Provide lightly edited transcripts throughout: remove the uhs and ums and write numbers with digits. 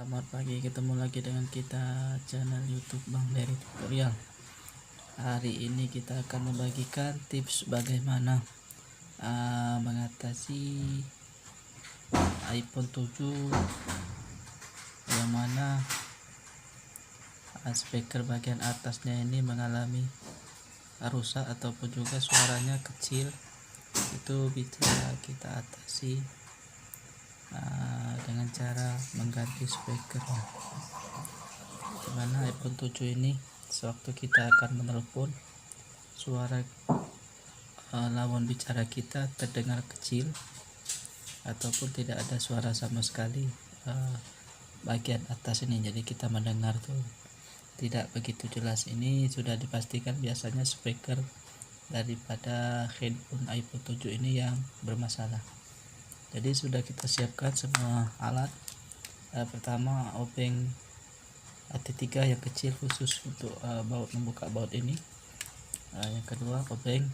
Selamat pagi, ketemu lagi dengan kita channel YouTube Bang Dery Tutorial. Hari ini kita akan membagikan tips bagaimana mengatasi iPhone 7 yang mana speaker bagian atasnya ini mengalami rusak ataupun juga suaranya kecil. Itu bisa kita atasi dengan cara mengganti speakernya, dimana iPhone 7 ini sewaktu kita akan menelpon, suara lawan bicara kita terdengar kecil ataupun tidak ada suara sama sekali bagian atas ini, jadi kita mendengar tuh tidak begitu jelas. Ini sudah dipastikan biasanya speaker daripada handphone iPhone 7 ini yang bermasalah. Jadi sudah kita siapkan semua alat. Pertama, obeng AT3 yang kecil khusus untuk baut, membuka baut ini. Yang kedua, obeng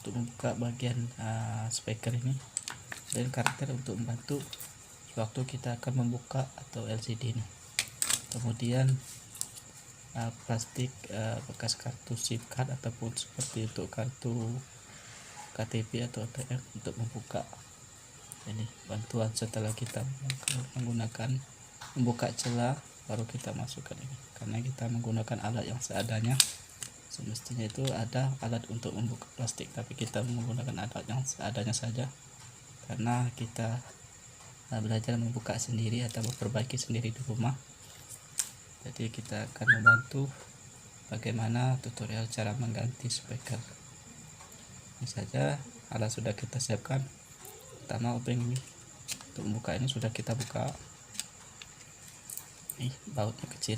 untuk membuka bagian speaker ini, dan karakter untuk membantu waktu kita akan membuka atau LCD ini. Kemudian plastik bekas kartu SIM card ataupun seperti untuk kartu KTP atau ATM untuk membuka ini. Bantuan setelah kita menggunakan membuka celah, baru kita masukkan ini, karena kita menggunakan alat yang seadanya. Semestinya itu ada alat untuk membuka plastik, tapi kita menggunakan alat yang seadanya saja karena kita belajar membuka sendiri atau memperbaiki sendiri di rumah. Jadi kita akan membantu bagaimana tutorial cara mengganti speaker. Ini saja alat sudah kita siapkan. Pertama, obeng ini untuk membuka ini sudah kita buka. Nih bautnya kecil,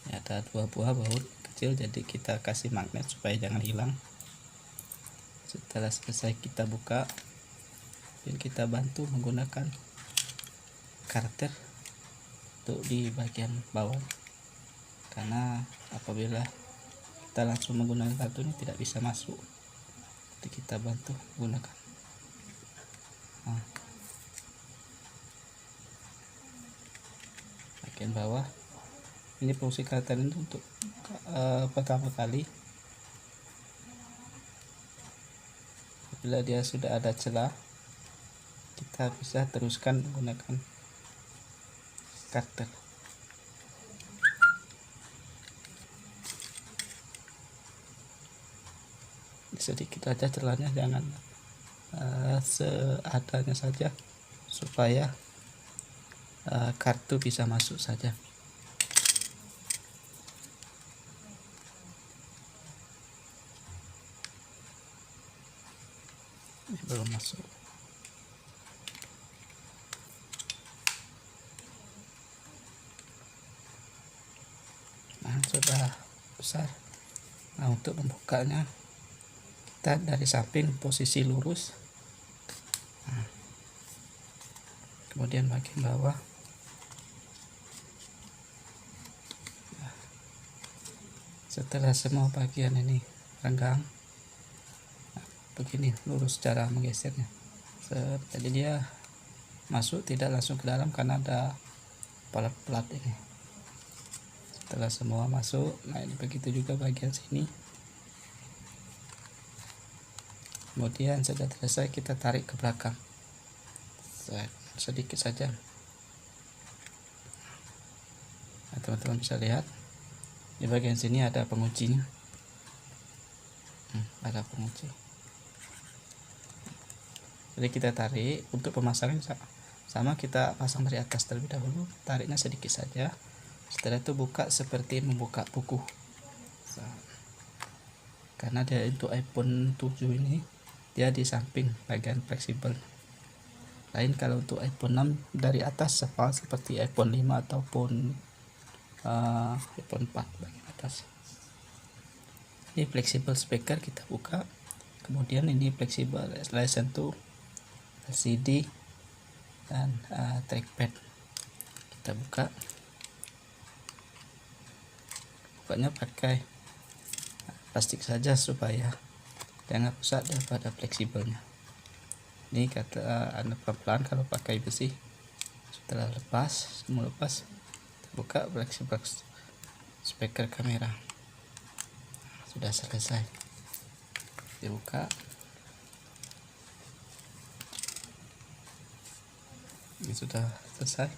ini ada 2 buah baut kecil, jadi kita kasih magnet supaya jangan hilang. Setelah selesai kita buka, dan kita bantu menggunakan karakter untuk di bagian bawah, karena apabila kita langsung menggunakan kartu ini tidak bisa masuk, jadi kita bantu menggunakan bagian bawah. Ini fungsi karakter itu untuk pertama kali apabila dia sudah ada celah, kita bisa teruskan menggunakan karakter. Sedikit aja celahnya, jangan seadanya saja, supaya kartu bisa masuk saja. Ini belum masuk. Nah, sudah besar. Nah, untuk membukanya kita dari samping posisi lurus, kemudian bagian bawah. Setelah semua bagian ini renggang, begini lurus cara menggesernya. Jadi dia masuk tidak langsung ke dalam karena ada pelat-pelat ini. Setelah semua masuk, nah ini begitu juga bagian sini. Kemudian sudah selesai, kita tarik ke belakang sedikit saja. Nah, teman-teman bisa lihat di bagian sini ada penguncinya. Ada pengunci. Jadi kita tarik. Untuk pemasangan sama, kita pasang dari atas terlebih dahulu, tariknya sedikit saja. Setelah itu buka seperti membuka buku. Karena dia untuk iPhone 7 ini dia di samping bagian fleksibel. Lain kalau untuk iPhone 6 dari atas seperti iPhone 5 ataupun iPhone 4 bagian atas. Ini fleksibel speaker kita buka. Kemudian ini fleksibel listen to LCD dan trackpad kita buka. Bukanya pakai plastik saja supaya jangan rusak daripada fleksibelnya. Ini kata pelan-pelan, kalau pakai besi Setelah semua lepas, buka flexi box speaker kamera. Sudah selesai, dibuka. Ini sudah selesai.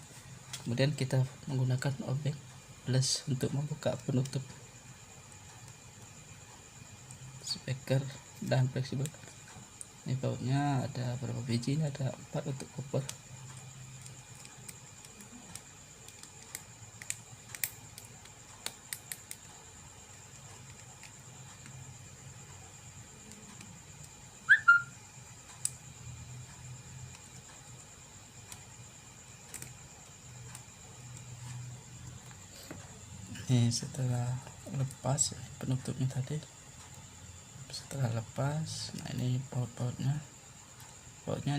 Kemudian kita menggunakan obeng plus untuk membuka penutup speaker dan fleksibel. Ini bautnya ada berapa biji? Ini ada 4 untuk koper. Ini setelah lepas penutupnya tadi, setelah lepas, nah ini bautnya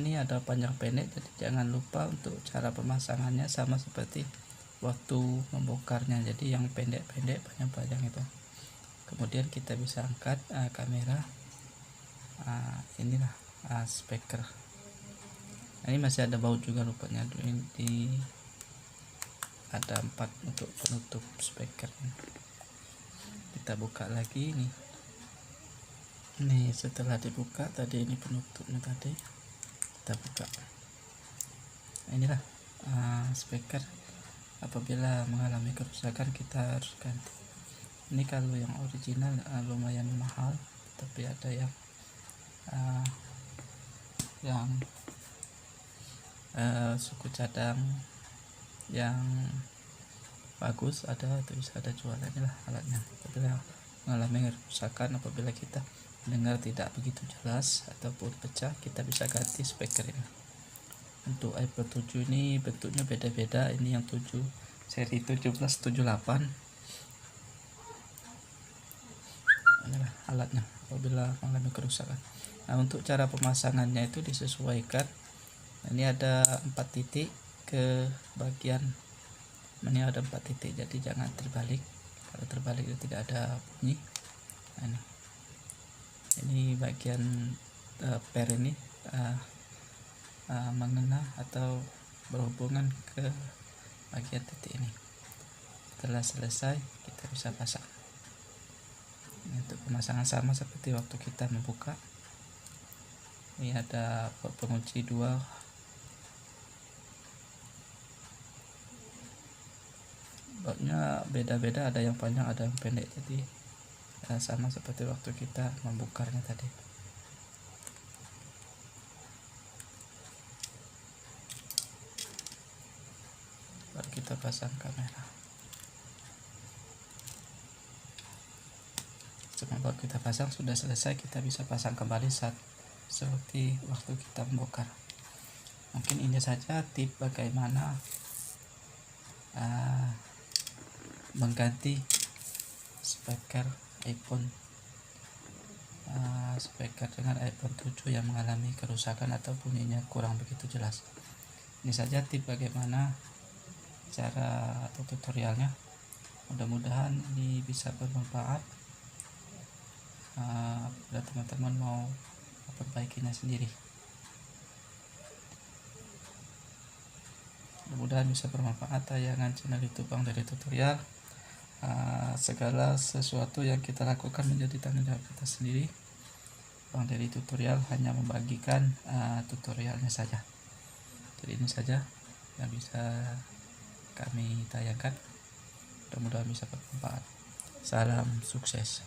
ini ada panjang pendek, jadi jangan lupa untuk cara pemasangannya sama seperti waktu membongkarnya, jadi yang pendek-pendek panjang-panjang itu. Kemudian kita bisa angkat kamera. Inilah speaker. Ini masih ada baut juga rupanya, ada 4 untuk penutup speaker. Kita buka lagi nih setelah dibuka tadi, ini penutupnya tadi, kita buka. Inilah speaker. Apabila mengalami kerusakan kita harus ganti. Ini kalau yang original lumayan mahal, tapi ada yang suku cadang yang bagus, bisa ada jualannya lah alatnya. Apabila mengalami kerusakan, apabila kita mendengar tidak begitu jelas ataupun pecah, kita bisa ganti speaker ini. Untuk iPhone 7 ini bentuknya beda-beda. Ini yang 7 seri 1778. Inilah alatnya apabila mengalami kerusakan. Nah, untuk cara pemasangannya itu disesuaikan. Ini ada 4 titik ke bagian. Ini ada 4 titik, jadi jangan terbalik. Kalau terbalik itu tidak ada bunyi. Nah, ini bagian per ini mengena atau berhubungan ke bagian titik ini. Setelah selesai, kita bisa pasang. Ini untuk pemasangan sama seperti waktu kita membuka. Ini ada pengunci 2. Bautnya beda-beda, ada yang panjang ada yang pendek, jadi sama seperti waktu kita membukarnya tadi. Baru kita pasang kamera. Setelah kita pasang sudah selesai, kita bisa pasang kembali seperti waktu kita membongkar. Mungkin ini saja tips bagaimana mengganti speaker iPhone speaker dengan iPhone 7 yang mengalami kerusakan atau bunyinya kurang begitu jelas. Ini saja tips bagaimana cara atau tutorialnya. Mudah-mudahan ini bisa bermanfaat bila teman-teman mau memperbaikinya sendiri. Mudah-mudahan bisa bermanfaat tayangan channel YouTube Bang Dery Tutorial. Segala sesuatu yang kita lakukan menjadi tanggung jawab kita sendiri. Bang Dery Tutorial hanya membagikan tutorialnya saja. Jadi ini saja yang bisa kami tayangkan. Mudah-mudahan bisa bermanfaat. Salam sukses.